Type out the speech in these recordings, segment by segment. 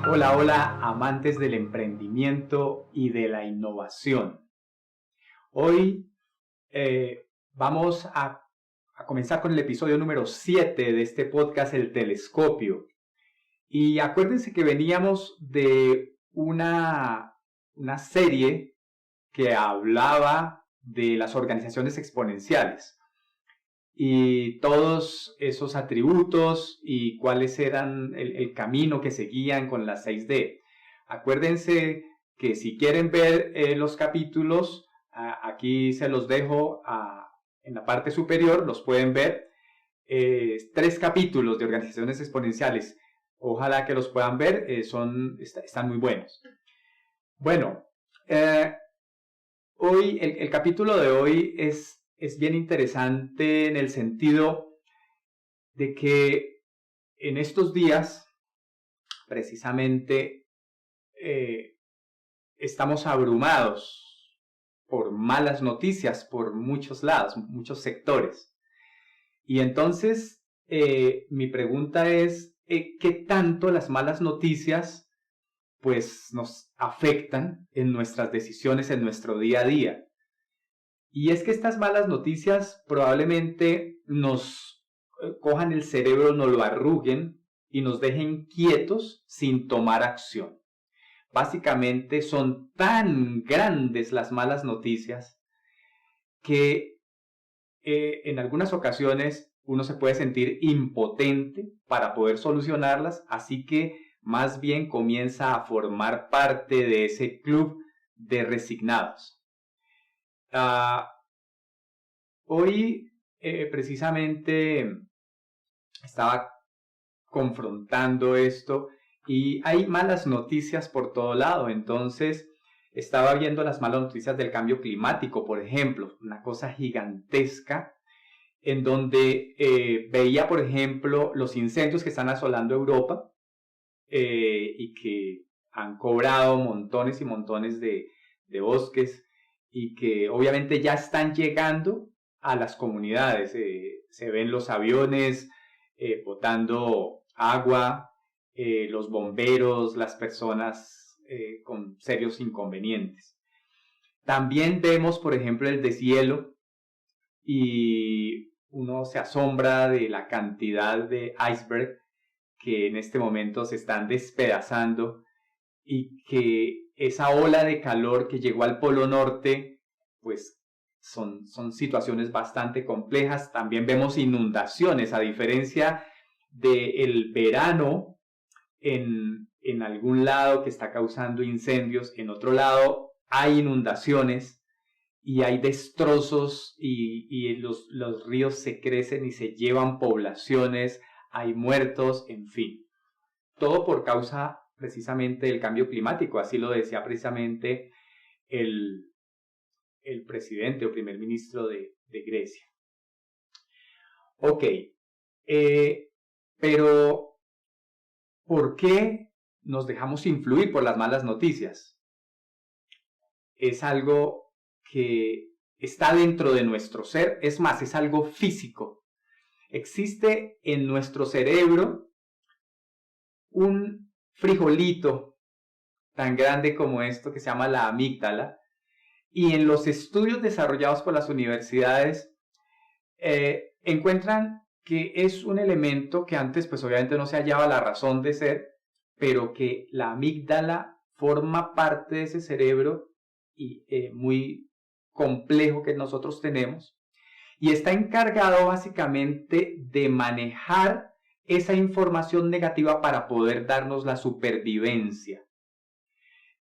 Hola, hola, amantes del emprendimiento y de la innovación. Hoy vamos a comenzar con el episodio número 7 de este podcast, El Telescopio. Y acuérdense que veníamos de una serie que hablaba de las organizaciones exponenciales y todos esos atributos y cuáles eran el camino que seguían con las 6D. Acuérdense que si quieren ver los capítulos, aquí se los dejo en la parte superior, los pueden ver. 3 capítulos de organizaciones exponenciales. Ojalá que los puedan ver, están muy buenos. Bueno, hoy el capítulo de hoy es bien interesante en el sentido de que en estos días, precisamente, estamos abrumados por malas noticias por muchos lados, muchos sectores. Y entonces, mi pregunta es, ¿qué tanto las malas noticias pues nos afectan en nuestras decisiones, en nuestro día a día? Y es que estas malas noticias probablemente nos cojan el cerebro, nos lo arruguen y nos dejen quietos sin tomar acción. Básicamente son tan grandes las malas noticias que en algunas ocasiones uno se puede sentir impotente para poder solucionarlas, así que más bien comienza a formar parte de ese club de resignados. Hoy precisamente estaba confrontando esto y hay malas noticias por todo lado. Entonces estaba viendo las malas noticias del cambio climático, por ejemplo, una cosa gigantesca, en donde veía, por ejemplo, los incendios que están asolando Europa y que han cobrado montones y montones de bosques y que obviamente ya están llegando a las comunidades. Se ven los aviones botando agua, los bomberos, las personas con serios inconvenientes. También vemos, por ejemplo, el deshielo y uno se asombra de la cantidad de iceberg que en este momento se están despedazando y que esa ola de calor que llegó al Polo Norte, pues son situaciones bastante complejas. También vemos inundaciones, a diferencia del verano en algún lado que está causando incendios, en otro lado hay inundaciones y hay destrozos y los ríos se crecen y se llevan poblaciones, hay muertos, en fin. Todo por causa precisamente del cambio climático, así lo decía precisamente el presidente o primer ministro de Grecia. Ok, pero ¿por qué nos dejamos influir por las malas noticias? Es algo que está dentro de nuestro ser, es más, es algo físico. Existe en nuestro cerebro un frijolito tan grande como esto que se llama la amígdala, y en los estudios desarrollados por las universidades encuentran que es un elemento que antes pues obviamente no se hallaba la razón de ser, pero que la amígdala forma parte de ese cerebro y muy complejo que nosotros tenemos, y está encargado básicamente de manejar esa información negativa para poder darnos la supervivencia.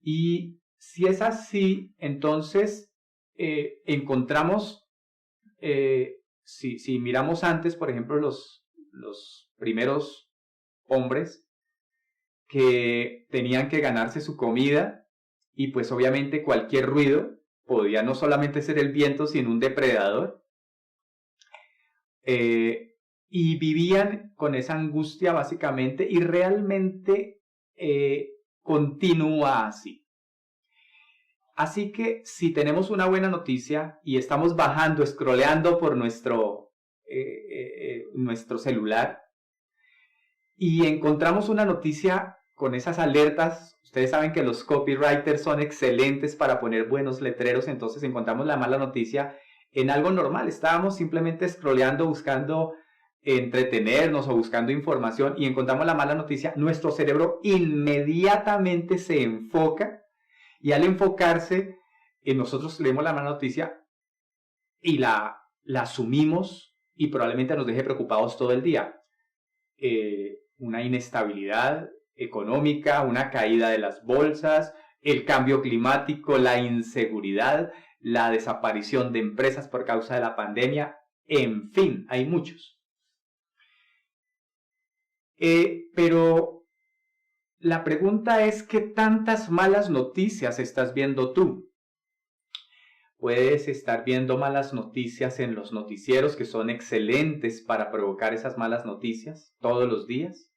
Y si es así, entonces encontramos, si miramos antes, por ejemplo, los primeros hombres que tenían que ganarse su comida, y pues obviamente cualquier ruido podía no solamente ser el viento, sino un depredador. Y vivían con esa angustia básicamente, y realmente continúa así. Así que si tenemos una buena noticia y estamos bajando, scrolleando por nuestro celular y encontramos una noticia con esas alertas. Ustedes saben que los copywriters son excelentes para poner buenos letreros, entonces encontramos la mala noticia en algo normal. Estábamos simplemente scrolleando, buscando entretenernos o buscando información y encontramos la mala noticia. Nuestro cerebro inmediatamente se enfoca y al enfocarse, nosotros leemos la mala noticia y la asumimos y probablemente nos deje preocupados todo el día. Una inestabilidad económica, una caída de las bolsas, el cambio climático, la inseguridad, la desaparición de empresas por causa de la pandemia, en fin, hay muchos. Pero la pregunta es, ¿qué tantas malas noticias estás viendo tú? Puedes estar viendo malas noticias en los noticieros que son excelentes para provocar esas malas noticias todos los días.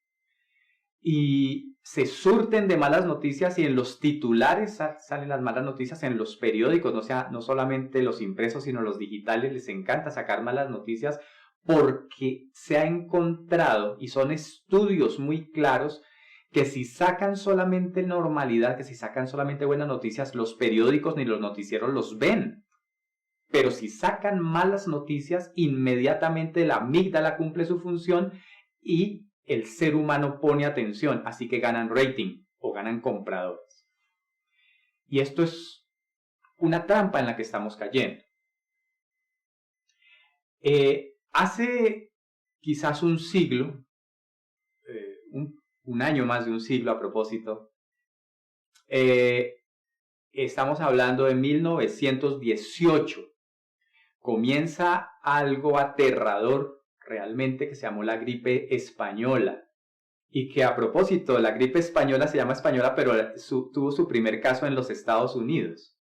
Y se surten de malas noticias y en los titulares salen las malas noticias en los periódicos, no solamente los impresos, sino los digitales. Les encanta sacar malas noticias porque se ha encontrado, y son estudios muy claros, que si sacan solamente normalidad, que si sacan solamente buenas noticias, los periódicos ni los noticieros los ven. Pero si sacan malas noticias, inmediatamente la amígdala cumple su función y el ser humano pone atención, así que ganan rating o ganan compradores. Y esto es una trampa en la que estamos cayendo. Hace quizás un siglo, un año más de un siglo a propósito, estamos hablando de 1918, comienza algo aterrador realmente que se llamó la gripe española, y que a propósito, la gripe española se llama española, pero tuvo su primer caso en los Estados Unidos.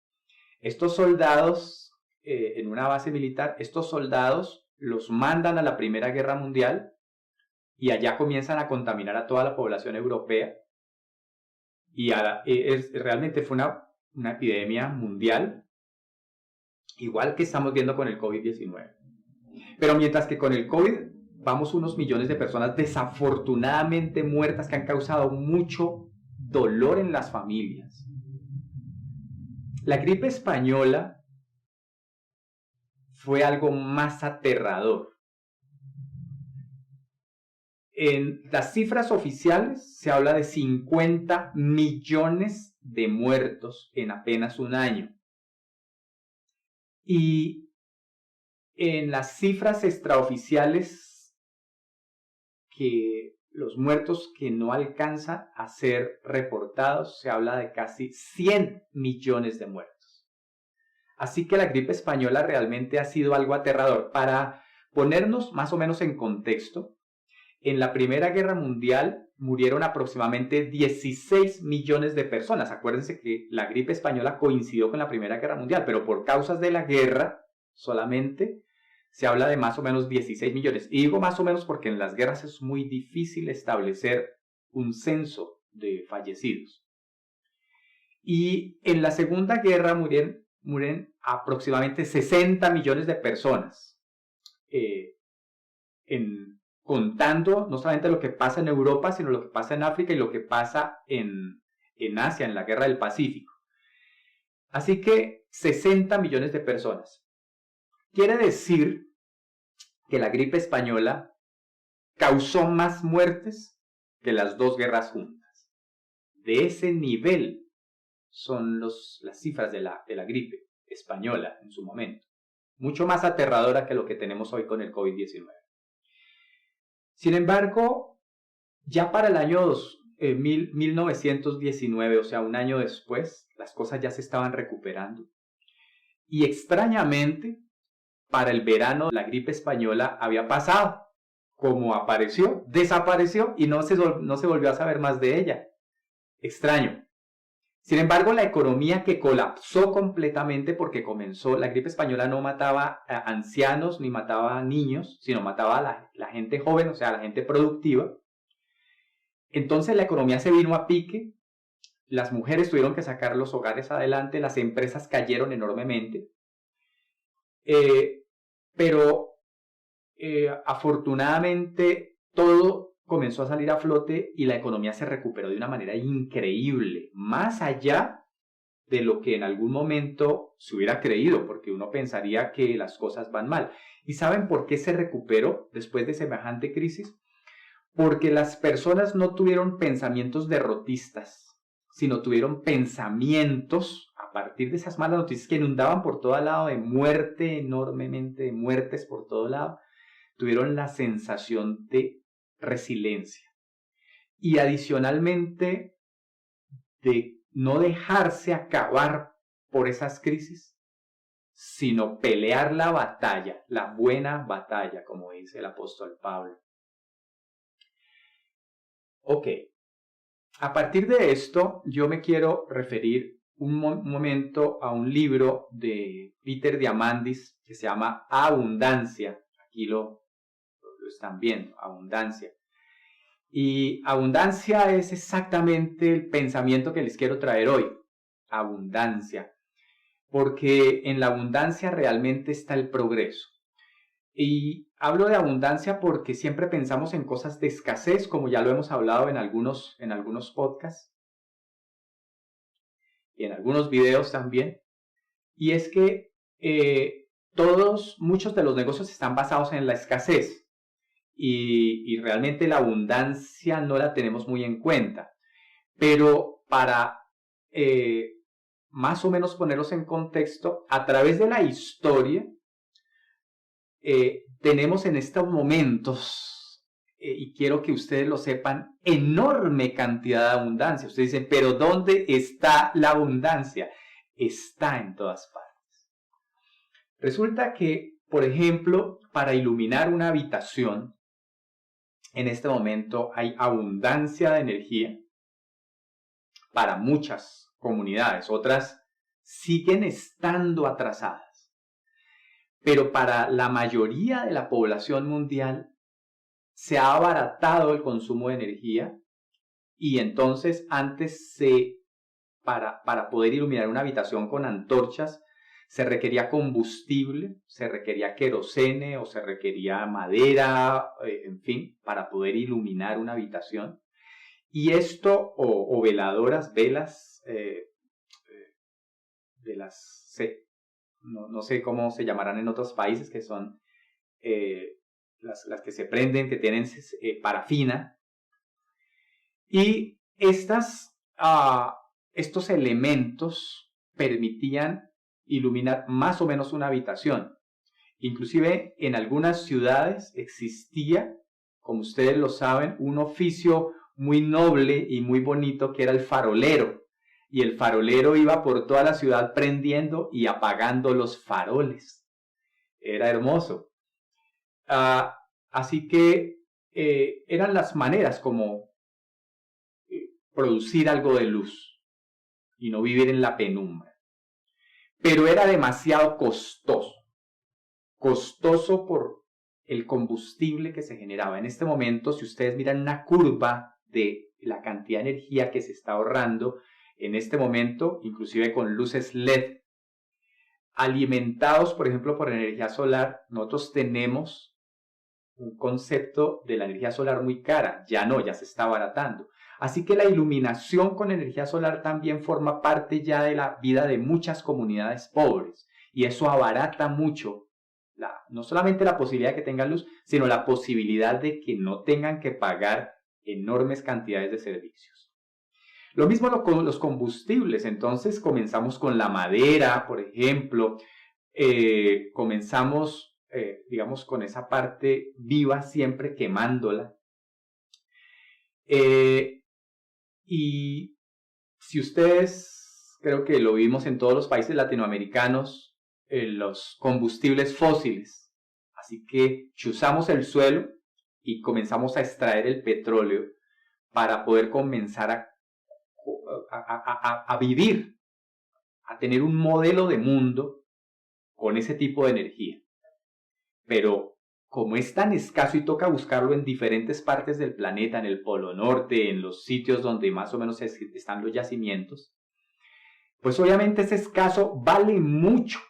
Estos soldados, en una base militar, estos soldados los mandan a la Primera Guerra Mundial y allá comienzan a contaminar a toda la población europea, y realmente fue una epidemia mundial, igual que estamos viendo con el COVID-19. Pero mientras que con el COVID vamos unos millones de personas desafortunadamente muertas que han causado mucho dolor en las familias. La gripe española fue algo más aterrador. En las cifras oficiales se habla de 50 millones de muertos en apenas un año. Y en las cifras extraoficiales, que los muertos que no alcanzan a ser reportados, se habla de casi 100 millones de muertos. Así que la gripe española realmente ha sido algo aterrador. Para ponernos más o menos en contexto, en la Primera Guerra Mundial murieron aproximadamente 16 millones de personas. Acuérdense que la gripe española coincidió con la Primera Guerra Mundial, pero por causas de la guerra solamente se habla de más o menos 16 millones. Y digo más o menos porque en las guerras es muy difícil establecer un censo de fallecidos. Y en la Segunda Guerra mueren aproximadamente 60 millones de personas. Contando no solamente lo que pasa en Europa, sino lo que pasa en África y lo que pasa en Asia, en la Guerra del Pacífico. Así que 60 millones de personas. Quiere decir que la gripe española causó más muertes que las dos guerras juntas. De ese nivel son las cifras de la gripe española en su momento. Mucho más aterradora que lo que tenemos hoy con el COVID-19. Sin embargo, ya para el año 1919, o sea, un año después, las cosas ya se estaban recuperando. Y extrañamente, para el verano, la gripe española había pasado. Como apareció, desapareció y no se volvió a saber más de ella. Extraño. Sin embargo, la economía que colapsó completamente porque la gripe española no mataba a ancianos ni mataba a niños, sino mataba a la gente joven, o sea, a la gente productiva. Entonces la economía se vino a pique, las mujeres tuvieron que sacar los hogares adelante, las empresas cayeron enormemente. Pero afortunadamente todo comenzó a salir a flote y la economía se recuperó de una manera increíble, más allá de lo que en algún momento se hubiera creído, porque uno pensaría que las cosas van mal. ¿Y saben por qué se recuperó después de semejante crisis? Porque las personas no tuvieron pensamientos derrotistas, sino tuvieron pensamientos a partir de esas malas noticias que inundaban por todo lado, de muerte enormemente, de muertes por todo lado, tuvieron la sensación de resiliencia. Y adicionalmente, de no dejarse acabar por esas crisis, sino pelear la batalla, la buena batalla, como dice el apóstol Pablo. Ok, a partir de esto yo me quiero referir un momento a un libro de Peter Diamandis que se llama Abundancia. Aquí lo están viendo, Abundancia. Y abundancia es exactamente el pensamiento que les quiero traer hoy. Abundancia. Porque en la abundancia realmente está el progreso. Y hablo de abundancia porque siempre pensamos en cosas de escasez, como ya lo hemos hablado en algunos podcasts y en algunos videos también. Y es que muchos de los negocios están basados en la escasez. Y realmente la abundancia no la tenemos muy en cuenta. Pero para más o menos ponerlos en contexto, a través de la historia, tenemos en estos momentos, y quiero que ustedes lo sepan, enorme cantidad de abundancia. Ustedes dicen, pero ¿dónde está la abundancia? Está en todas partes. Resulta que, por ejemplo, para iluminar una habitación, en este momento hay abundancia de energía para muchas comunidades, otras siguen estando atrasadas. Pero para la mayoría de la población mundial se ha abaratado el consumo de energía y entonces antes para poder iluminar una habitación con antorchas se requería combustible, se requería querosene o se requería madera, en fin, para poder iluminar una habitación. Y esto, o veladoras, velas, no sé cómo se llamarán en otros países, que son las que se prenden, que tienen parafina. Y estos elementos permitían iluminar más o menos una habitación. Inclusive en algunas ciudades existía, como ustedes lo saben, un oficio muy noble y muy bonito que era el farolero. Y el farolero iba por toda la ciudad prendiendo y apagando los faroles. Era hermoso. Así que eran las maneras como producir algo de luz y no vivir en la penumbra. Pero era demasiado costoso. Costoso por el combustible que se generaba. En este momento, si ustedes miran una curva de la cantidad de energía que se está ahorrando, en este momento, inclusive con luces LED, alimentados, por ejemplo, por energía solar, nosotros tenemos un concepto de la energía solar muy cara. Ya no, ya se está abaratando. Así que la iluminación con energía solar también forma parte ya de la vida de muchas comunidades pobres. Y eso abarata mucho no solamente la posibilidad de que tengan luz, sino la posibilidad de que no tengan que pagar enormes cantidades de servicios. Lo mismo con los combustibles. Entonces comenzamos con la madera, por ejemplo. Comenzamos, digamos, con esa parte viva, siempre quemándola. Y si ustedes, creo que lo vimos en todos los países latinoamericanos, los combustibles fósiles. Así que chuzamos el suelo y comenzamos a extraer el petróleo para poder comenzar a vivir, a tener un modelo de mundo con ese tipo de energía. Pero como es tan escaso y toca buscarlo en diferentes partes del planeta, en el Polo Norte, en los sitios donde más o menos están los yacimientos, pues obviamente ese escaso vale mucho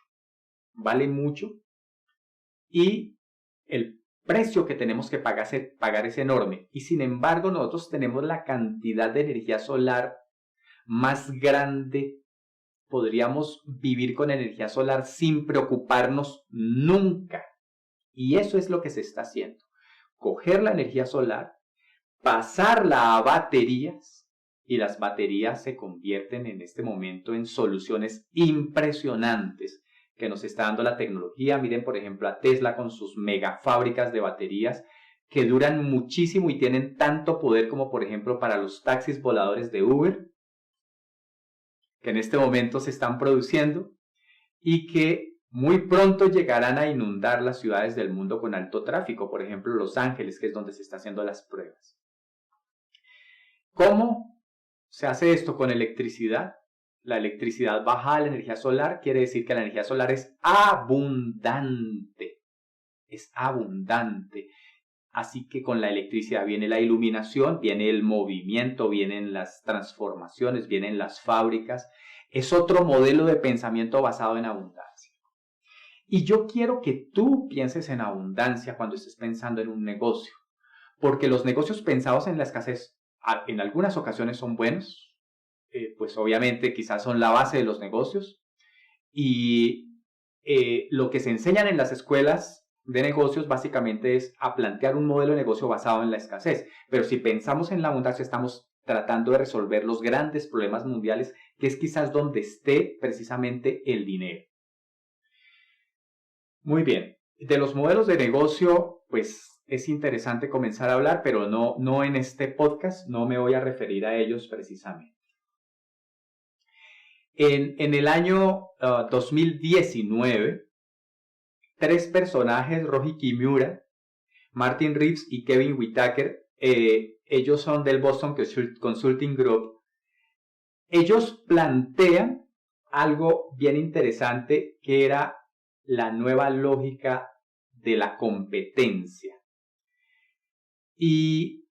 y el precio que tenemos que pagar es enorme. Y sin embargo, nosotros tenemos la cantidad de energía solar más grande. Podríamos vivir con energía solar sin preocuparnos nunca. Y eso es lo que se está haciendo. Coger la energía solar, pasarla a baterías, y las baterías se convierten en este momento en soluciones impresionantes que nos está dando la tecnología. Miren, por ejemplo, a Tesla con sus mega fábricas de baterías que duran muchísimo y tienen tanto poder como, por ejemplo, para los taxis voladores de Uber, que en este momento se están produciendo y que muy pronto llegarán a inundar las ciudades del mundo con alto tráfico, por ejemplo, Los Ángeles, que es donde se están haciendo las pruebas. ¿Cómo se hace esto? Con electricidad. La electricidad baja la energía solar, quiere decir que la energía solar es abundante. Es abundante. Así que con la electricidad viene la iluminación, viene el movimiento, vienen las transformaciones, vienen las fábricas. Es otro modelo de pensamiento basado en abundancia. Y yo quiero que tú pienses en abundancia cuando estés pensando en un negocio. Porque los negocios pensados en la escasez en algunas ocasiones son buenos. Pues obviamente quizás son la base de los negocios, y lo que se enseñan en las escuelas de negocios básicamente es a plantear un modelo de negocio basado en la escasez, pero si pensamos en la abundancia estamos tratando de resolver los grandes problemas mundiales, que es quizás donde esté precisamente el dinero. Muy bien, de los modelos de negocio pues es interesante comenzar a hablar, pero no en este podcast, no me voy a referir a ellos precisamente. En el año 2019, 3 personajes, Roji Kimura, Martin Reeves y Kevin Whitaker, ellos son del Boston Consulting Group, ellos plantean algo bien interesante que era la nueva lógica de la competencia. Y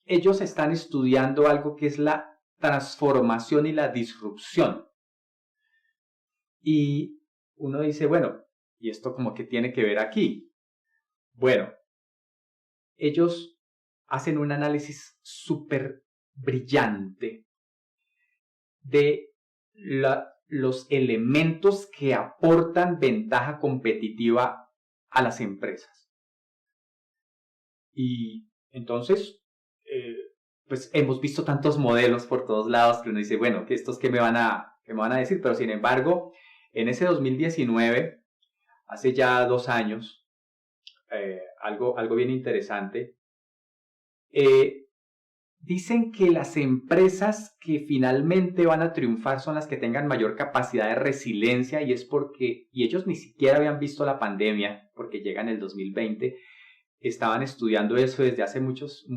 ellos están estudiando algo que es la transformación y la disrupción. Y uno dice, bueno, ¿y esto como que tiene que ver aquí? Bueno, ellos hacen un análisis súper brillante de los elementos que aportan ventaja competitiva a las empresas. Y entonces, pues hemos visto tantos modelos por todos lados que uno dice, bueno, ¿estos qué me van a decir? Pero sin embargo, en ese 2019, hace ya 2 años, algo bien interesante, dicen que las empresas que finalmente van a triunfar son las que tengan mayor capacidad de resiliencia, y es porque, y ellos ni siquiera habían visto la pandemia, porque llega en el 2020, estaban estudiando eso desde hace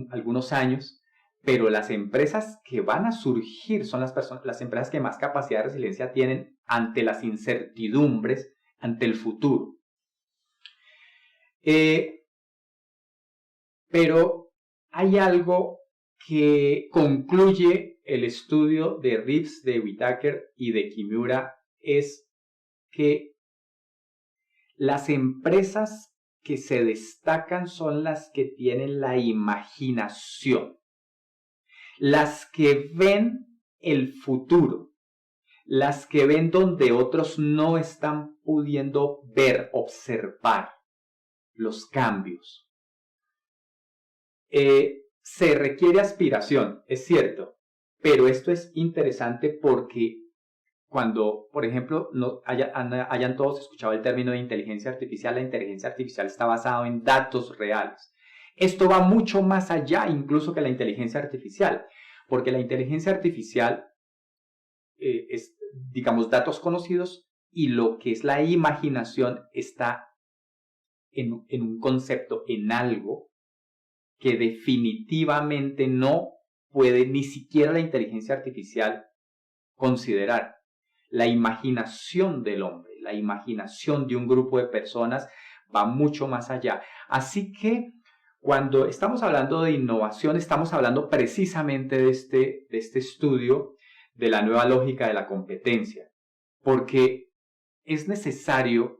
algunos años, pero las empresas que van a surgir son las empresas que más capacidad de resiliencia tienen ante las incertidumbres, ante el futuro. Pero hay algo que concluye el estudio de Reeves, de Whitaker y de Kimura, es que las empresas que se destacan son las que tienen la imaginación, las que ven el futuro, las que ven donde otros no están pudiendo ver, observar los cambios. Se requiere aspiración, es cierto, pero esto es interesante porque cuando, por ejemplo, hayan todos escuchado el término de inteligencia artificial, la inteligencia artificial está basada en datos reales. Esto va mucho más allá incluso que la inteligencia artificial, porque la inteligencia artificial es, digamos, datos conocidos, y lo que es la imaginación está en un concepto, en algo que definitivamente no puede ni siquiera la inteligencia artificial considerar. La imaginación del hombre, la imaginación de un grupo de personas va mucho más allá. Así que cuando estamos hablando de innovación, estamos hablando precisamente de este estudio de la nueva lógica de la competencia, porque es necesario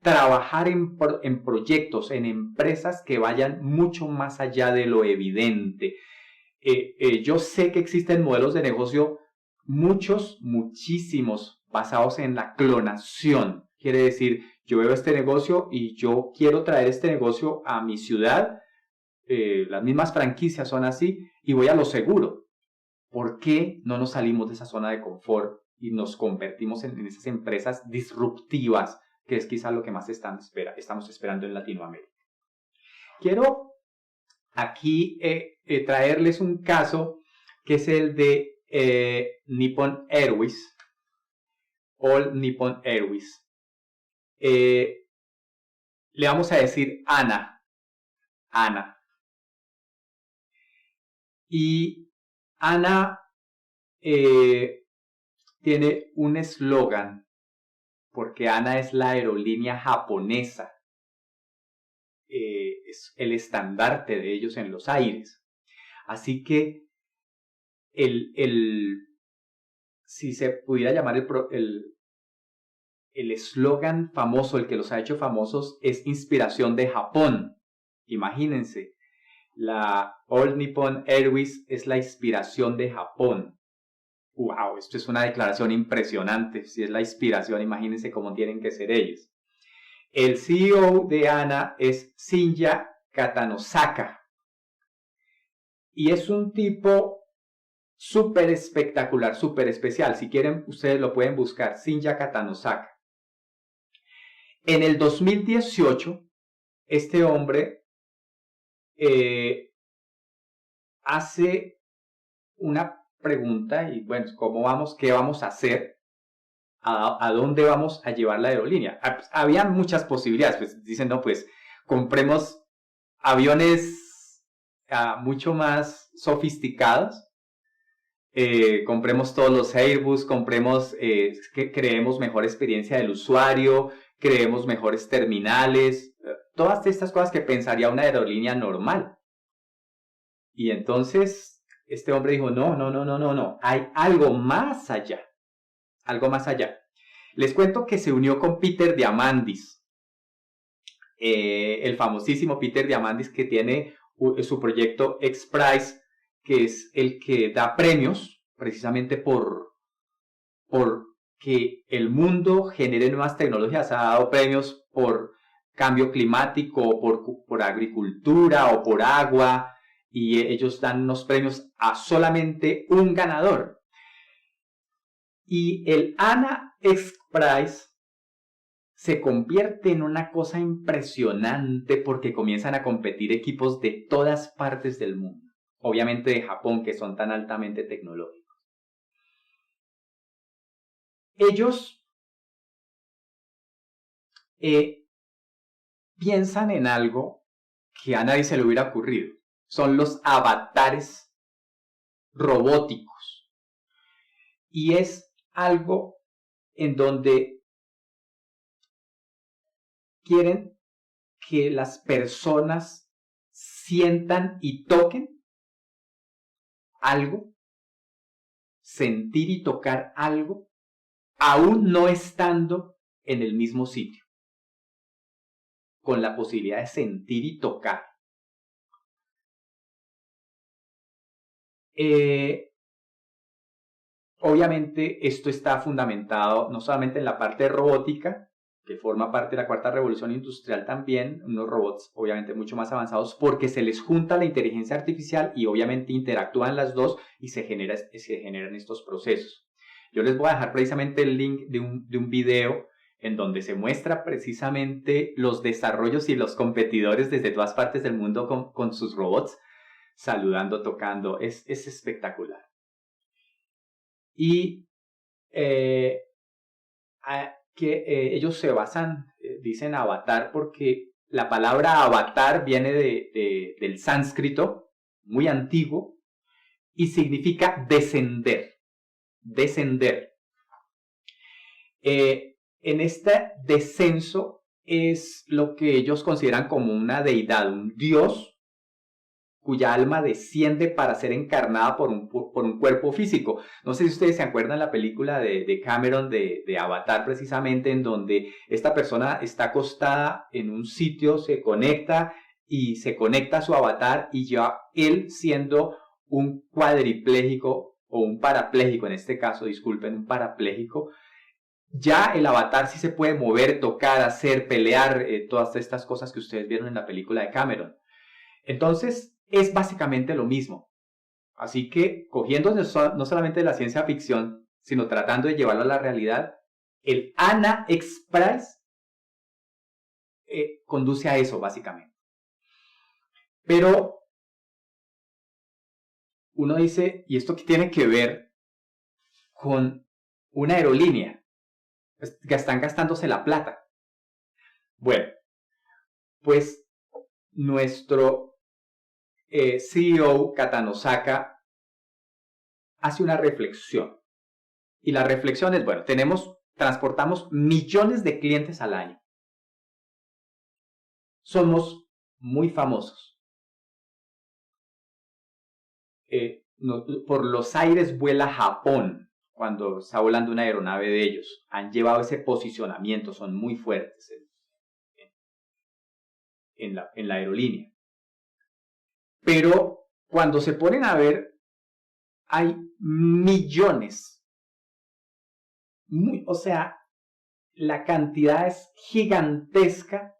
trabajar en proyectos, en empresas que vayan mucho más allá de lo evidente. Yo sé que existen modelos de negocio, muchísimos, basados en la clonación. Quiere decir, yo veo este negocio y yo quiero traer este negocio a mi ciudad. Las mismas franquicias son así y voy a lo seguro. ¿Por qué no nos salimos de esa zona de confort y nos convertimos en esas empresas disruptivas, que es quizás lo que más estamos esperando en Latinoamérica? Quiero aquí traerles un caso que es el de Nippon Airways, All Nippon Airways. Le vamos a decir Ana. Y Ana tiene un eslogan, porque Ana es la aerolínea japonesa, es el estandarte de ellos en los aires. Así que si se pudiera llamar el eslogan famoso, el que los ha hecho famosos, es inspiración de Japón. Imagínense, la All Nippon Airways es la inspiración de Japón. ¡Wow! Esto es una declaración impresionante. Si es la inspiración, imagínense cómo tienen que ser ellos. El CEO de ANA es Shinya Katanosaka. Y es un tipo súper espectacular, súper especial. Si quieren, ustedes lo pueden buscar. Shinya Katanosaka. En el 2018, este hombre hace una pregunta y bueno, ¿cómo vamos? ¿Qué vamos a hacer? ¿A dónde vamos a llevar la aerolínea? Había muchas posibilidades, pues dicen, no, pues compremos aviones mucho más sofisticados, compremos todos los Airbus, creemos mejor experiencia del usuario, creemos mejores terminales, todas estas cosas que pensaría una aerolínea normal. Y entonces este hombre dijo, no, hay algo más allá. Algo más allá. Les cuento que se unió con Peter Diamandis, el famosísimo Peter Diamandis, que tiene su proyecto X-Prize, que es el que da premios precisamente por que el mundo genere nuevas tecnologías. Ha dado premios por cambio climático, por agricultura o por agua, y ellos dan unos premios a solamente un ganador. Y el ANA X-Prize se convierte en una cosa impresionante porque comienzan a competir equipos de todas partes del mundo. Obviamente de Japón, que son tan altamente tecnológicos. Ellos piensan en algo que a nadie se le hubiera ocurrido. Son los avatares robóticos. Y es algo en donde quieren que las personas sientan y toquen algo, sentir y tocar algo, aún no estando en el mismo sitio, con la posibilidad de sentir y tocar. Obviamente esto está fundamentado no solamente en la parte robótica, que forma parte de la cuarta revolución industrial también, unos robots obviamente mucho más avanzados, porque se les junta la inteligencia artificial y obviamente interactúan las dos y se generan estos procesos. Yo les voy a dejar precisamente el link de un video en donde se muestra precisamente los desarrollos y los competidores desde todas partes del mundo con sus robots, saludando, tocando. Es espectacular. Y ellos se basan, dicen avatar, porque la palabra avatar viene del sánscrito, muy antiguo, y significa descender. Descender. En este descenso es lo que ellos consideran como una deidad, un dios cuya alma desciende para ser encarnada por un cuerpo físico. No sé si ustedes se acuerdan la película de Cameron de Avatar, precisamente, en donde esta persona está acostada en un sitio, se conecta a su avatar, y ya él, siendo un cuadripléjico o un parapléjico, en este caso, disculpen, un parapléjico, ya el avatar sí se puede mover, tocar, hacer, pelear, todas estas cosas que ustedes vieron en la película de Cameron. Entonces, es básicamente lo mismo. Así que, cogiendo no solamente de la ciencia ficción, sino tratando de llevarlo a la realidad, el Ana Express conduce a eso, básicamente. Pero uno dice, ¿y esto qué tiene que ver con una aerolínea? Pues, que están gastándose la plata. Bueno, pues nuestro CEO Katanosaka hace una reflexión. Y la reflexión es, bueno, transportamos millones de clientes al año. Somos muy famosos. Por los aires vuela Japón cuando está volando una aeronave de ellos. Han llevado ese posicionamiento, son muy fuertes en la aerolínea. Pero cuando se ponen a ver, hay millones. O sea, la cantidad es gigantesca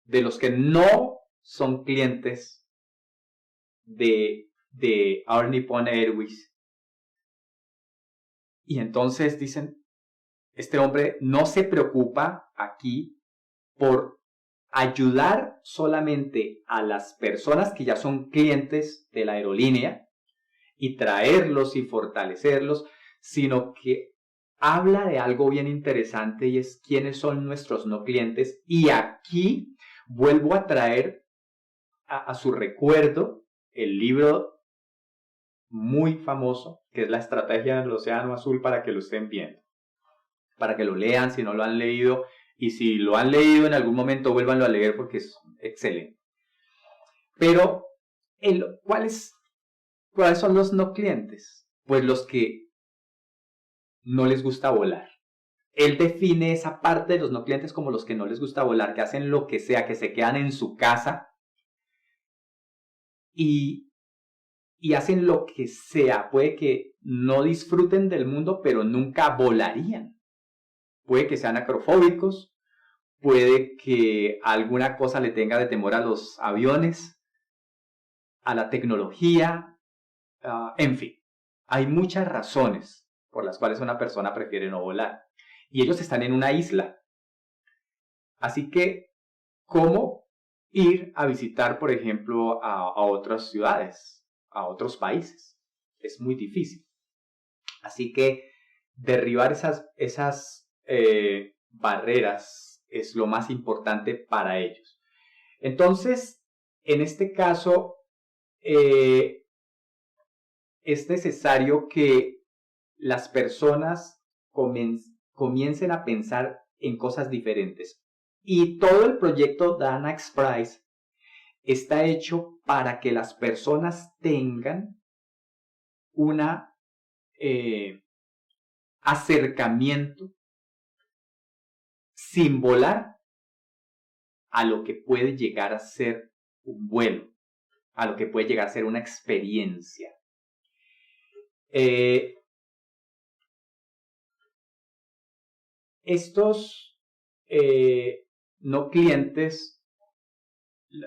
de los que no son clientes de All Nippon Airways. Y entonces dicen, este hombre no se preocupa aquí por ayudar solamente a las personas que ya son clientes de la aerolínea y traerlos y fortalecerlos, sino que habla de algo bien interesante, y es quiénes son nuestros no clientes. Y aquí vuelvo a traer a su recuerdo el libro muy famoso, que es La Estrategia del Océano Azul, para que lo estén viendo, para que lo lean si no lo han leído, y si lo han leído en algún momento, vuélvanlo a leer porque es excelente. Pero, ¿cuáles son los no clientes? Pues los que no les gusta volar. Él define esa parte de los no clientes como los que no les gusta volar, que hacen lo que sea, que se quedan en su casa y hacen lo que sea. Puede que no disfruten del mundo, pero nunca volarían. Puede que sean acrofóbicos, puede que alguna cosa le tenga de temor a los aviones, a la tecnología, en fin. Hay muchas razones por las cuales una persona prefiere no volar. Y ellos están en una isla. Así que, ¿cómo ir a visitar, por ejemplo, a otras ciudades, a otros países? Es muy difícil. Así que derribar esas barreras es lo más importante para ellos. Entonces, en este caso, es necesario que las personas comiencen a pensar en cosas diferentes. Y todo el proyecto Dana Express está hecho para que las personas tengan una acercamiento sin volar a lo que puede llegar a ser un vuelo, a lo que puede llegar a ser una experiencia. Estos no clientes,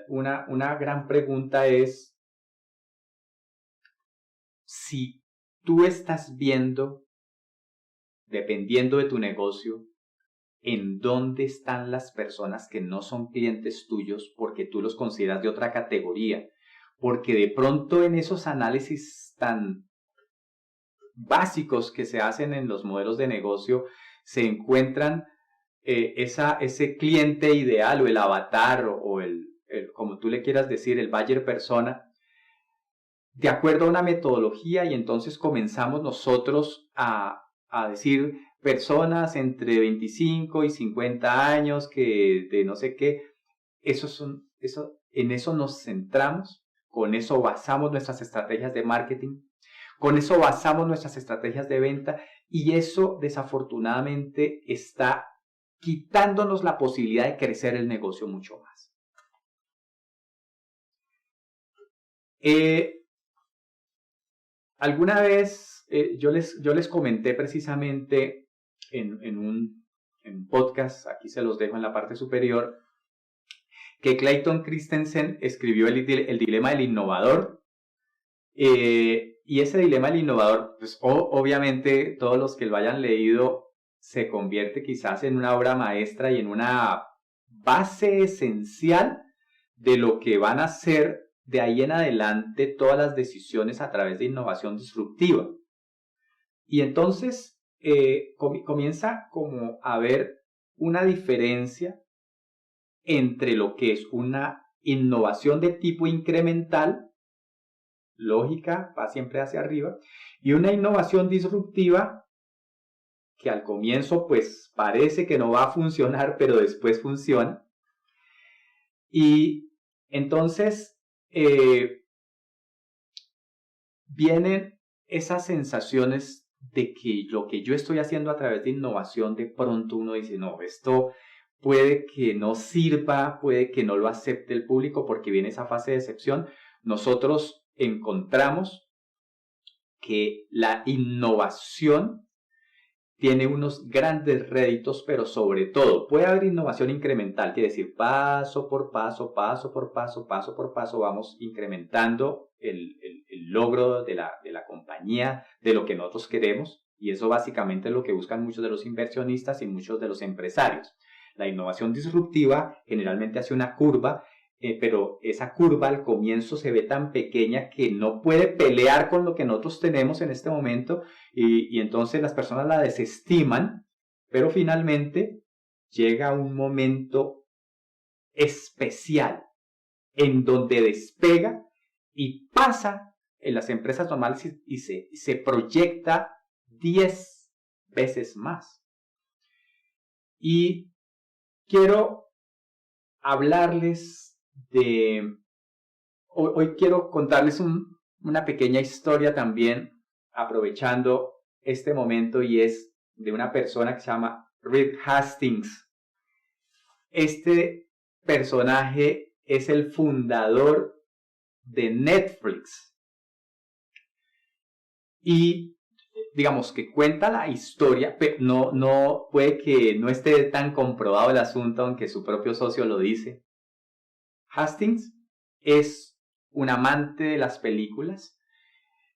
una gran pregunta es si tú estás viendo, dependiendo de tu negocio, en dónde están las personas que no son clientes tuyos porque tú los consideras de otra categoría. Porque de pronto en esos análisis tan básicos que se hacen en los modelos de negocio se encuentran ese cliente ideal o el avatar o el como tú le quieras decir, el buyer persona, de acuerdo a una metodología, y entonces comenzamos nosotros a decir personas entre 25 y 50 años que de no sé qué, en eso nos centramos con eso basamos nuestras estrategias de marketing, con eso basamos nuestras estrategias de venta y eso desafortunadamente está quitándonos la posibilidad de crecer el negocio mucho más. Alguna vez yo les comenté precisamente en un podcast, aquí se los dejo en la parte superior, que Clayton Christensen escribió el dilema del innovador. Y ese dilema del innovador, pues obviamente todos los que lo hayan leído, se convierte quizás en una obra maestra y en una base esencial de lo que van a ser de ahí en adelante todas las decisiones a través de innovación disruptiva. Y entonces comienza como a haber una diferencia entre lo que es una innovación de tipo incremental, lógica, va siempre hacia arriba, y una innovación disruptiva que al comienzo pues parece que no va a funcionar, pero después funciona. Y entonces vienen esas sensaciones de que lo que yo estoy haciendo a través de innovación, de pronto uno dice, no, esto puede que no sirva, puede que no lo acepte el público porque viene esa fase de decepción. Nosotros encontramos que la innovación tiene unos grandes réditos, pero sobre todo puede haber innovación incremental, quiere decir paso por paso, paso por paso, paso por paso, vamos incrementando el logro de la compañía, de lo que nosotros queremos, y eso básicamente es lo que buscan muchos de los inversionistas y muchos de los empresarios. La innovación disruptiva generalmente hace una curva, pero esa curva al comienzo se ve tan pequeña que no puede pelear con lo que nosotros tenemos en este momento y entonces las personas la desestiman, pero finalmente llega un momento especial en donde despega y pasa en las empresas normales y se proyecta 10 veces más. Y quiero hablarles hoy quiero contarles una pequeña historia también, aprovechando este momento, y es de una persona que se llama Reed Hastings. Este personaje es el fundador de Netflix. Y digamos que cuenta la historia, pero no puede que no esté tan comprobado el asunto, aunque su propio socio lo dice. Hastings es un amante de las películas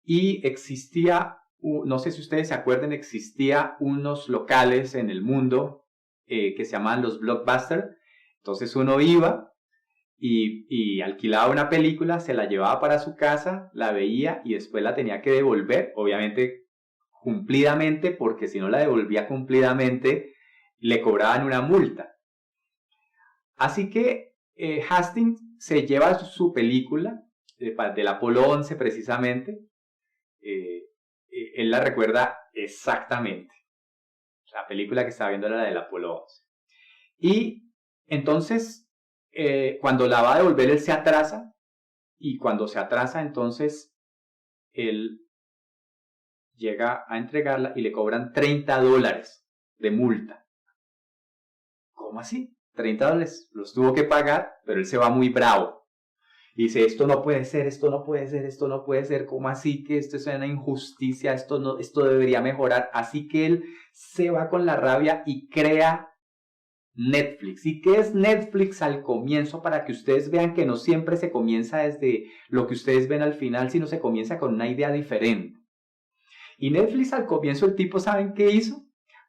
y existía, no sé si ustedes se acuerdan, existía unos locales en el mundo que se llamaban los Blockbuster. Entonces uno iba y alquilaba una película, se la llevaba para su casa, la veía y después la tenía que devolver, obviamente cumplidamente, porque si no la devolvía cumplidamente le cobraban una multa. Así que Hastings se lleva su película del Apolo 11 precisamente. Él la recuerda exactamente. La película que estaba viendo era la del Apolo 11. Y entonces, cuando la va a devolver, él se atrasa. Y cuando se atrasa, entonces, él llega a entregarla y le cobran $30 de multa. ¿Cómo así? $30 los tuvo que pagar, pero él se va muy bravo. Y dice, esto no puede ser, esto no puede ser, esto no puede ser, ¿cómo así que esto es una injusticia, esto debería mejorar? Así que él se va con la rabia y crea Netflix. ¿Y qué es Netflix al comienzo? Para que ustedes vean que no siempre se comienza desde lo que ustedes ven al final, sino se comienza con una idea diferente. Y Netflix al comienzo, el tipo, ¿saben qué hizo?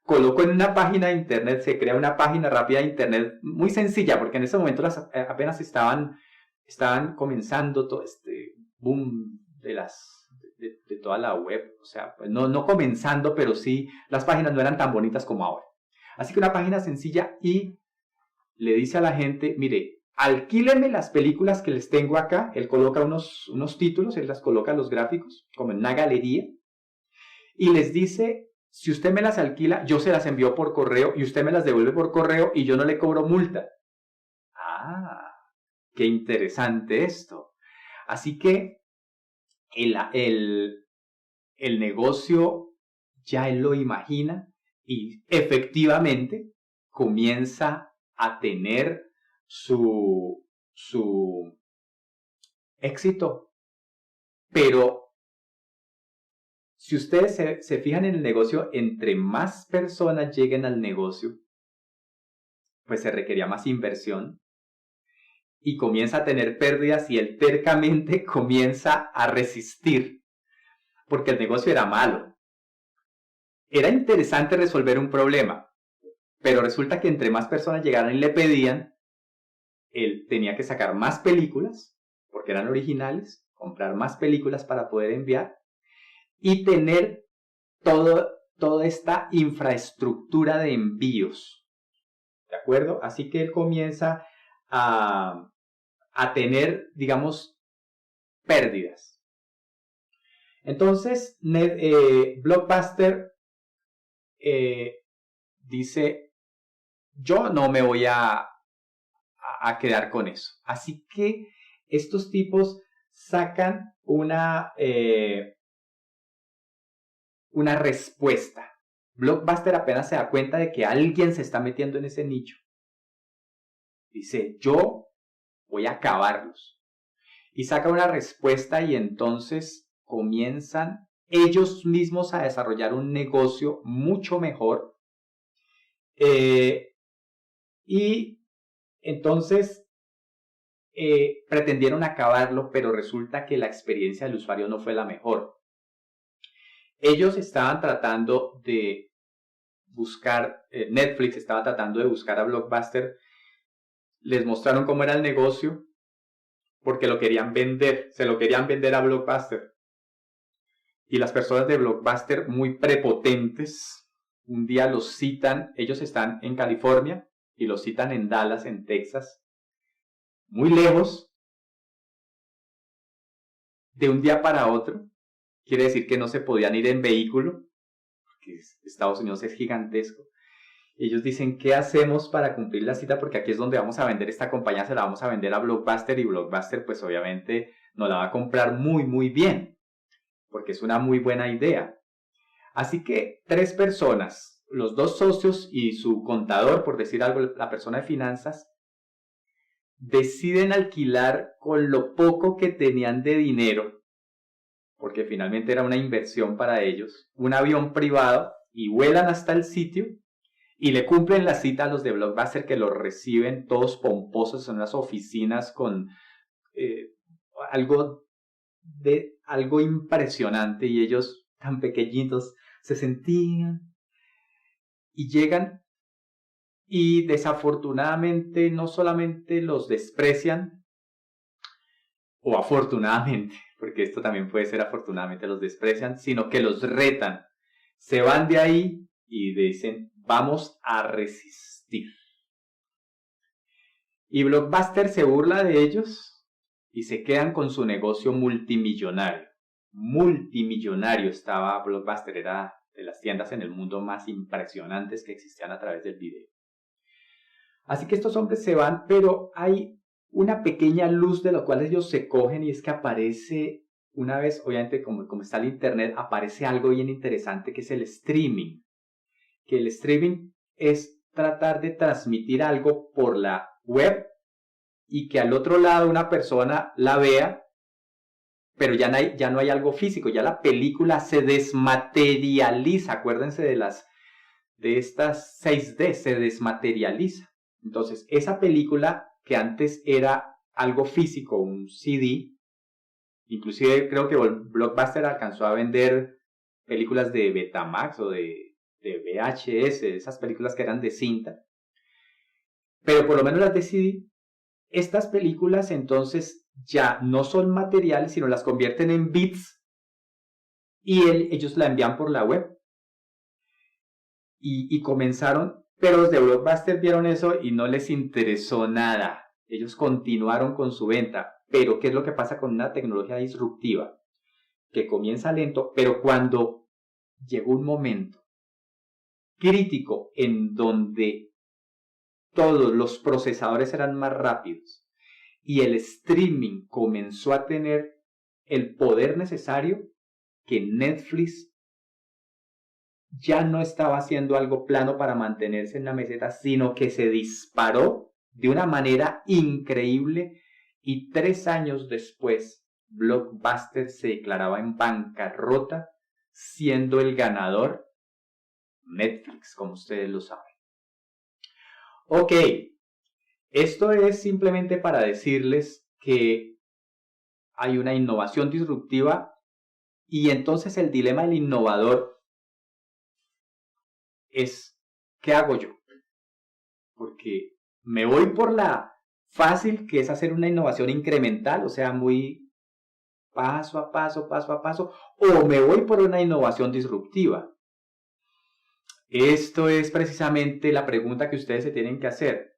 Colocó en una página de internet, se crea una página rápida de internet muy sencilla, porque en ese momento apenas estaban comenzando todo este boom de toda la web. O sea, pues no comenzando, pero sí las páginas no eran tan bonitas como ahora. Así que una página sencilla, y le dice a la gente, mire, alquílenme las películas que les tengo acá. Él coloca unos títulos, él las coloca en los gráficos, como en una galería, y les dice, si usted me las alquila, yo se las envío por correo y usted me las devuelve por correo y yo no le cobro multa. Ah, qué interesante esto. Así que el negocio ya él lo imagina y efectivamente comienza a tener su éxito. Pero si ustedes se fijan en el negocio, entre más personas lleguen al negocio, pues se requería más inversión y comienza a tener pérdidas y él tercamente comienza a resistir porque el negocio era malo. Era interesante resolver un problema, pero resulta que entre más personas llegaran y le pedían, él tenía que sacar más películas, porque eran originales, comprar más películas para poder enviar y tener toda esta infraestructura de envíos. ¿De acuerdo? Así que él comienza a tener, digamos, pérdidas. Entonces, Blockbuster dice, yo no me voy a quedar con eso. Así que estos tipos sacan una respuesta. Blockbuster apenas se da cuenta de que alguien se está metiendo en ese nicho. Dice, yo voy a acabarlos. Y saca una respuesta y entonces comienzan ellos mismos a desarrollar un negocio mucho mejor. Y entonces pretendieron acabarlo, pero resulta que la experiencia del usuario no fue la mejor. Ellos estaban tratando de buscar, Netflix estaba tratando de buscar a Blockbuster, les mostraron cómo era el negocio, porque lo querían vender, se lo querían vender a Blockbuster. Y las personas de Blockbuster, muy prepotentes, un día los citan, ellos están en California, y los citan en Dallas, en Texas, muy lejos, de un día para otro. Quiere decir que no se podían ir en vehículo, porque Estados Unidos es gigantesco. Ellos dicen, ¿qué hacemos para cumplir la cita? Porque aquí es donde vamos a vender esta compañía, se la vamos a vender a Blockbuster y Blockbuster pues obviamente nos la va a comprar muy muy bien, porque es una muy buena idea. Así que 3 personas, los 2 socios y su contador, por decir algo, la persona de finanzas, deciden alquilar con lo poco que tenían de dinero, porque finalmente era una inversión para ellos, un avión privado y vuelan hasta el sitio y le cumplen la cita a los de Blockbuster, que los reciben todos pomposos en unas oficinas con algo impresionante, y ellos tan pequeñitos se sentían y llegan y desafortunadamente no solamente los desprecian, o afortunadamente, porque esto también puede ser afortunadamente, los desprecian, sino que los retan. Se van de ahí y dicen, vamos a resistir. Y Blockbuster se burla de ellos y se quedan con su negocio multimillonario. Multimillonario estaba Blockbuster, era de las tiendas en el mundo más impresionantes que existían a través del video. Así que estos hombres se van, pero hay una pequeña luz de la cual ellos se cogen, y es que aparece una vez, obviamente como está el internet, aparece algo bien interesante que es el streaming. Que el streaming es tratar de transmitir algo por la web y que al otro lado una persona la vea, pero ya no hay algo físico, ya la película se desmaterializa. Acuérdense de estas 6D, se desmaterializa. Entonces, esa película que antes era algo físico, un CD, inclusive creo que Blockbuster alcanzó a vender películas de Betamax o de VHS, esas películas que eran de cinta, pero por lo menos las de CD, estas películas entonces ya no son materiales, sino las convierten en bits y ellos la envían por la web. Y comenzaron, pero los de Blockbuster vieron eso y no les interesó nada. Ellos continuaron con su venta. Pero ¿qué es lo que pasa con una tecnología disruptiva? Que comienza lento, pero cuando llegó un momento crítico en donde todos los procesadores eran más rápidos y el streaming comenzó a tener el poder necesario, que Netflix ya no estaba haciendo algo plano para mantenerse en la meseta, sino que se disparó de una manera increíble y 3 años después Blockbuster se declaraba en bancarrota, siendo el ganador Netflix, como ustedes lo saben. Ok, esto es simplemente para decirles que hay una innovación disruptiva y entonces el dilema del innovador es, ¿qué hago yo? Porque me voy por la fácil, que es hacer una innovación incremental, o sea, muy paso a paso, o me voy por una innovación disruptiva. Esto es precisamente la pregunta que ustedes se tienen que hacer.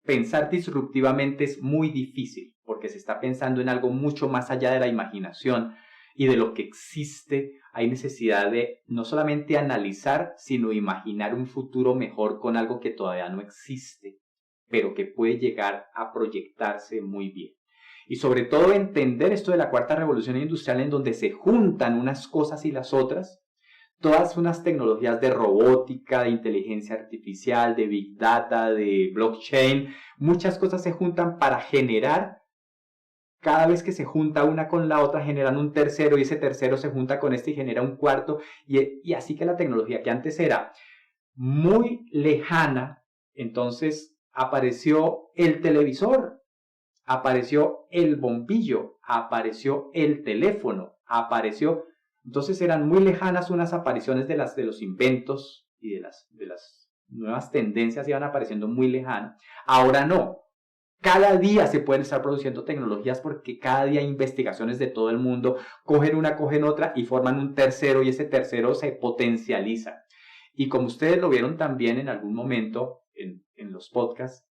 Pensar disruptivamente es muy difícil porque se está pensando en algo mucho más allá de la imaginación y de lo que existe. Hay necesidad de no solamente analizar, sino imaginar un futuro mejor con algo que todavía no existe, pero que puede llegar a proyectarse muy bien. Y sobre todo entender esto de la cuarta revolución industrial, en donde se juntan unas cosas y las otras, todas unas tecnologías de robótica, de inteligencia artificial, de big data, de blockchain, muchas cosas se juntan para generar, cada vez que se junta una con la otra, generan un tercero y ese tercero se junta con este y genera un cuarto. Y así que la tecnología que antes era muy lejana, entonces apareció el televisor, apareció el bombillo, apareció el teléfono, apareció. Entonces eran muy lejanas unas apariciones de los inventos y de las nuevas tendencias iban apareciendo muy lejanas. Ahora no. Cada día se pueden estar produciendo tecnologías porque cada día hay investigaciones de todo el mundo, cogen una, cogen otra y forman un tercero y ese tercero se potencializa. Y como ustedes lo vieron también en algún momento en los podcasts,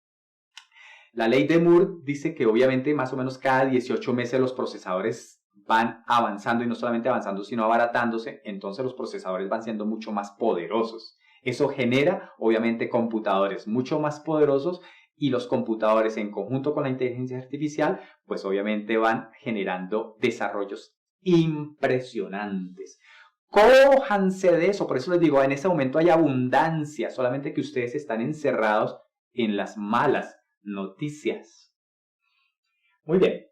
la ley de Moore dice que obviamente más o menos cada 18 meses los procesadores van avanzando y no solamente avanzando sino abaratándose, entonces los procesadores van siendo mucho más poderosos. Eso genera obviamente computadores mucho más poderosos y los computadores en conjunto con la inteligencia artificial pues obviamente van generando desarrollos impresionantes. Cójanse de eso, por eso les digo, en este momento hay abundancia, solamente que ustedes están encerrados en las malas noticias. Muy bien.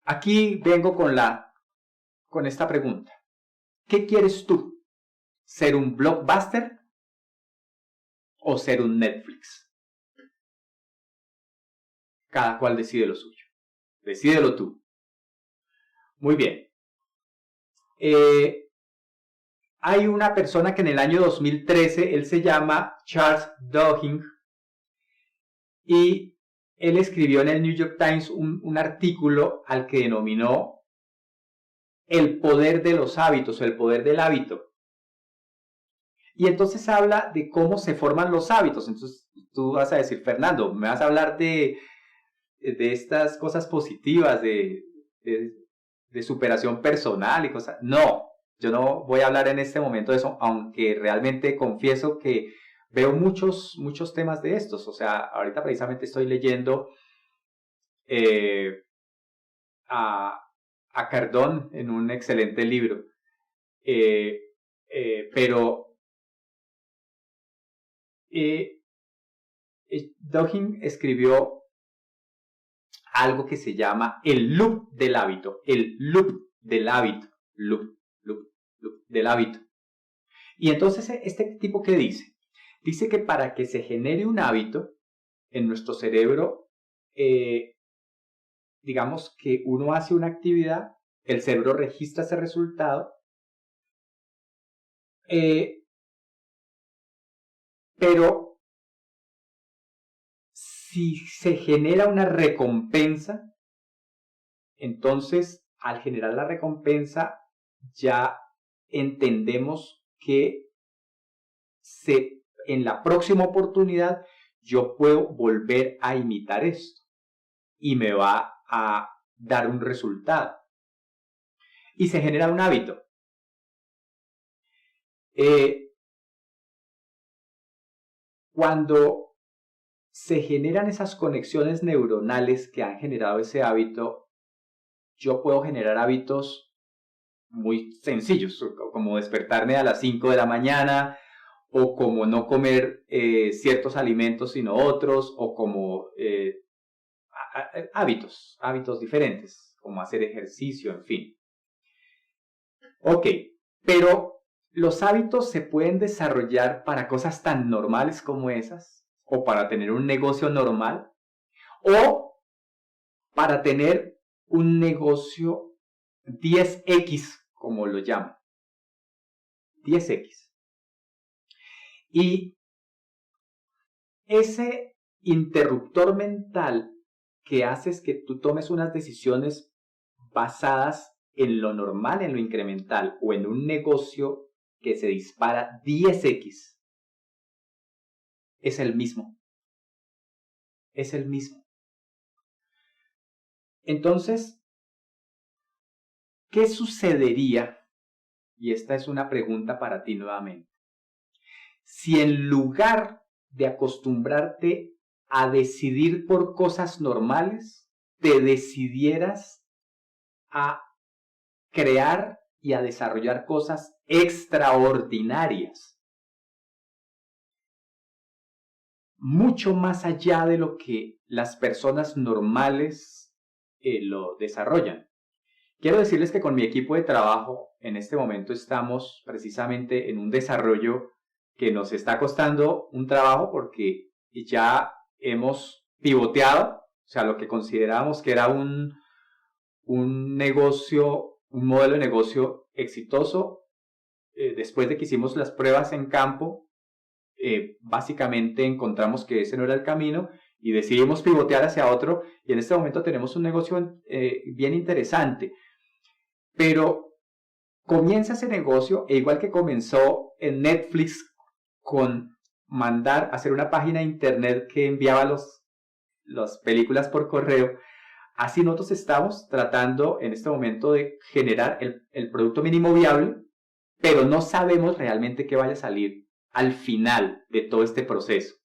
Aquí vengo con esta pregunta. ¿Qué quieres tú? ¿Ser un Blockbuster o ser un Netflix? Cada cual decide lo suyo. Decídelo tú. Muy bien. Hay una persona que en el año 2013, él se llama Charles Duhigg, y él escribió en el New York Times un artículo al que denominó el poder de los hábitos o el poder del hábito. Y entonces habla de cómo se forman los hábitos. Entonces tú vas a decir, Fernando, me vas a hablar de estas cosas positivas, de superación personal y cosas. No, yo no voy a hablar en este momento de eso, aunque realmente confieso que veo muchos temas de estos. O sea, ahorita precisamente estoy leyendo a Cardón en un excelente libro. Pero Duhigg escribió algo que se llama el loop del hábito, el loop del hábito, loop del hábito. Y entonces este tipo, ¿qué dice? Dice que para que se genere un hábito en nuestro cerebro, digamos que uno hace una actividad, el cerebro registra ese resultado, pero si se genera una recompensa, entonces al generar la recompensa ya entendemos que en la próxima oportunidad yo puedo volver a imitar esto y me va a dar un resultado. Y se genera un hábito. cuando se generan esas conexiones neuronales que han generado ese hábito, yo puedo generar hábitos muy sencillos, como despertarme a las 5 de la mañana, o como no comer ciertos alimentos sino otros, o como hábitos diferentes, como hacer ejercicio, en fin. Ok, pero los hábitos se pueden desarrollar para cosas tan normales como esas, o para tener un negocio normal, o para tener un negocio 10X, como lo llaman. 10X. Y ese interruptor mental que hace es que tú tomes unas decisiones basadas en lo normal, en lo incremental, o en un negocio que se dispara 10X, es el mismo. Es el mismo. Entonces, ¿qué sucedería? Y esta es una pregunta para ti nuevamente. Si en lugar de acostumbrarte a decidir por cosas normales, te decidieras a crear y a desarrollar cosas extraordinarias, mucho más allá de lo que las personas normales lo desarrollan. Quiero decirles que con mi equipo de trabajo en este momento estamos precisamente en un desarrollo que nos está costando un trabajo porque ya hemos pivoteado, o sea, lo que considerábamos que era un negocio, un modelo de negocio exitoso, después de que hicimos las pruebas en campo, básicamente encontramos que ese no era el camino y decidimos pivotear hacia otro, y en este momento tenemos un negocio bien interesante. Pero comienza ese negocio, e igual que comenzó en Netflix con mandar hacer una página de internet que enviaba las películas por correo, así nosotros estamos tratando en este momento de generar el producto mínimo viable, pero no sabemos realmente qué vaya a salir al final de todo este proceso.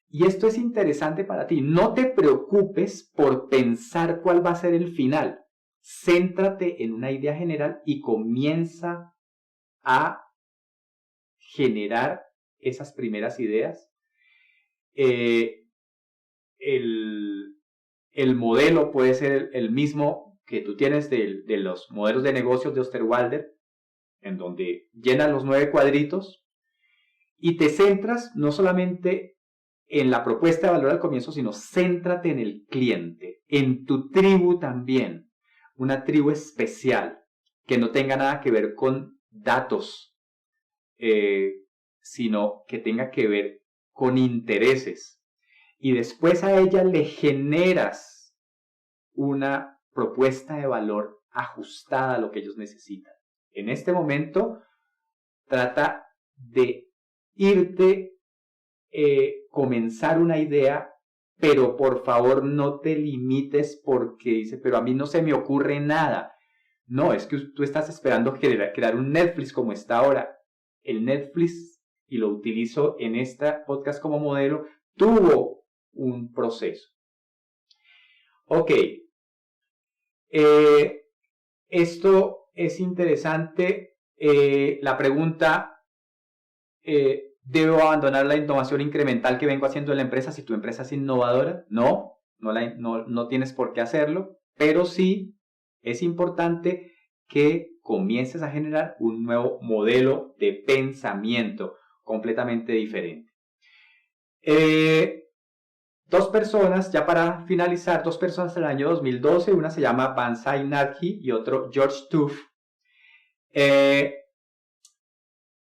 Y esto es interesante para ti. No te preocupes por pensar cuál va a ser el final. Céntrate en una idea general y comienza a generar esas primeras ideas. El modelo puede ser el mismo que tú tienes de los modelos de negocios de Osterwalder, en donde llenas los 9 cuadritos y te centras no solamente en la propuesta de valor al comienzo, sino céntrate en el cliente, en tu tribu también, una tribu especial que no tenga nada que ver con datos, sino que tenga que ver con intereses. Y después a ella le generas una propuesta de valor ajustada a lo que ellos necesitan. En este momento, trata de irte, comenzar una idea, pero por favor no te limites porque dice, pero a mí no se me ocurre nada. No, es que tú estás esperando crear un Netflix como está ahora. El Netflix, y lo utilizo en esta podcast como modelo, tuvo un proceso. Ok, esto es interesante. La pregunta, ¿debo abandonar la innovación incremental que vengo haciendo en la empresa si tu empresa es innovadora? No tienes por qué hacerlo, pero sí es importante que comiences a generar un nuevo modelo de pensamiento completamente diferente. Dos personas, ya para finalizar, dos personas del año 2012, una se llama Bansai Nadji y otro George Tuff,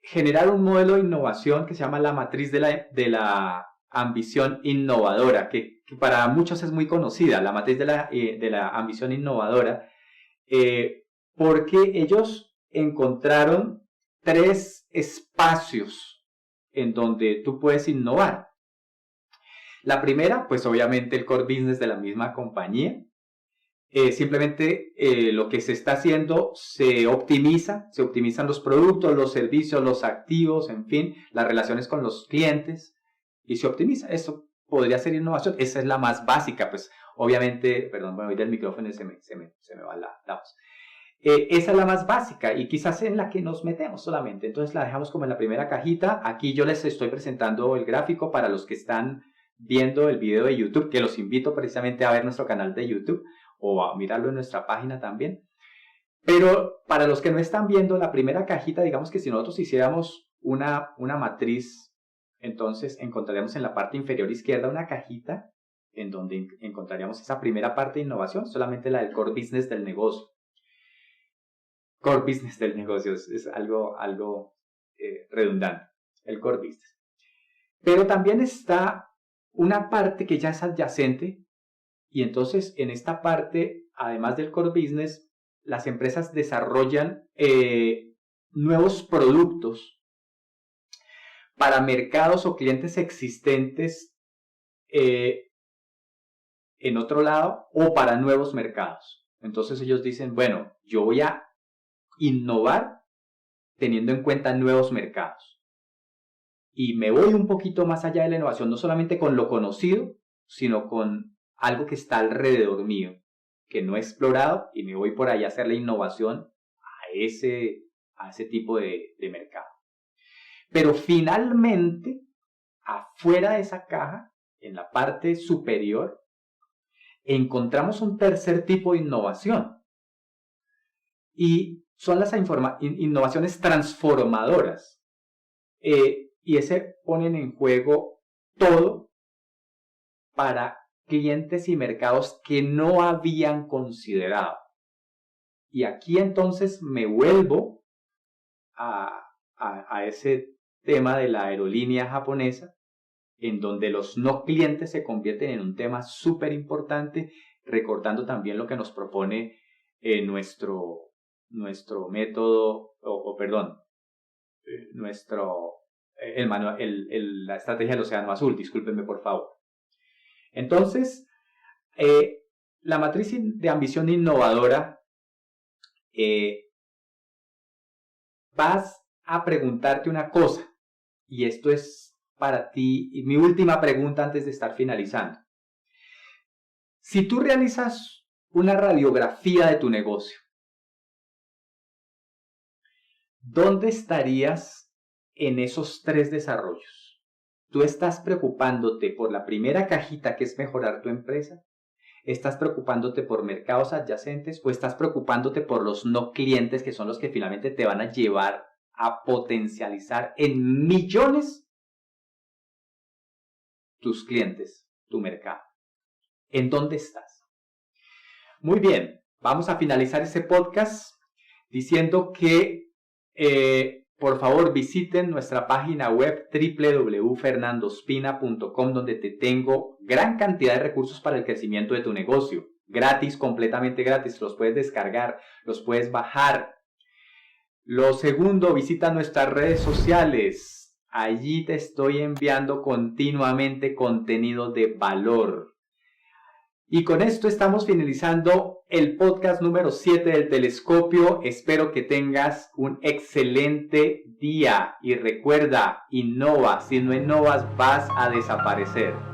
generaron un modelo de innovación que se llama la matriz de la ambición innovadora, que para muchos es muy conocida, la matriz de la ambición innovadora, porque ellos encontraron 3 espacios en donde tú puedes innovar. La primera, pues obviamente el core business de la misma compañía. simplemente lo que se está haciendo se optimizan los productos, los servicios, los activos, en fin, las relaciones con los clientes y se optimiza. Eso podría ser innovación. Esa es la más básica, pues obviamente, perdón, me voy del micrófono y se me va la voz. Esa es la más básica y quizás en la que nos metemos solamente. Entonces la dejamos como en la primera cajita. Aquí yo les estoy presentando el gráfico para los que están viendo el video de YouTube, que los invito precisamente a ver nuestro canal de YouTube o a mirarlo en nuestra página también. Pero para los que no están viendo la primera cajita, digamos que si nosotros hiciéramos una matriz, entonces encontraríamos en la parte inferior izquierda una cajita en donde encontraríamos esa primera parte de innovación, solamente la del core business del negocio. Core business del negocio es algo redundante, el core business. Pero también está una parte que ya es adyacente y entonces en esta parte, además del core business, las empresas desarrollan nuevos productos para mercados o clientes existentes en otro lado o para nuevos mercados. Entonces ellos dicen, bueno, yo voy a innovar teniendo en cuenta nuevos mercados. Y me voy un poquito más allá de la innovación, no solamente con lo conocido, sino con algo que está alrededor mío, que no he explorado, y me voy por ahí a hacer la innovación a ese tipo de mercado. Pero finalmente, afuera de esa caja, en la parte superior, encontramos un tercer tipo de innovación. Y son las innovaciones transformadoras. Y ese ponen en juego todo para clientes y mercados que no habían considerado. Y aquí entonces me vuelvo a ese tema de la aerolínea japonesa, en donde los no clientes se convierten en un tema súper importante, recordando también lo que nos propone nuestro método, la estrategia del Océano Azul, discúlpenme por favor. Entonces, la matriz de ambición innovadora, vas a preguntarte una cosa, y esto es para ti, y mi última pregunta antes de estar finalizando. Si tú realizas una radiografía de tu negocio, ¿dónde estarías en esos 3 desarrollos? ¿Tú estás preocupándote por la primera cajita, que es mejorar tu empresa? ¿Estás preocupándote por mercados adyacentes o estás preocupándote por los no clientes, que son los que finalmente te van a llevar a potencializar en millones tus clientes, tu mercado? ¿En dónde estás? Muy bien, vamos a finalizar ese podcast diciendo que por favor visiten nuestra página web www.fernandospina.com, donde te tengo gran cantidad de recursos para el crecimiento de tu negocio, gratis, completamente gratis. Los puedes descargar, los puedes bajar. Lo segundo, visita nuestras redes sociales. Allí te estoy enviando continuamente contenido de valor. Y con esto estamos finalizando el podcast número 7 del Telescopio. Espero que tengas un excelente día y recuerda, innova. Si no innovas, vas a desaparecer.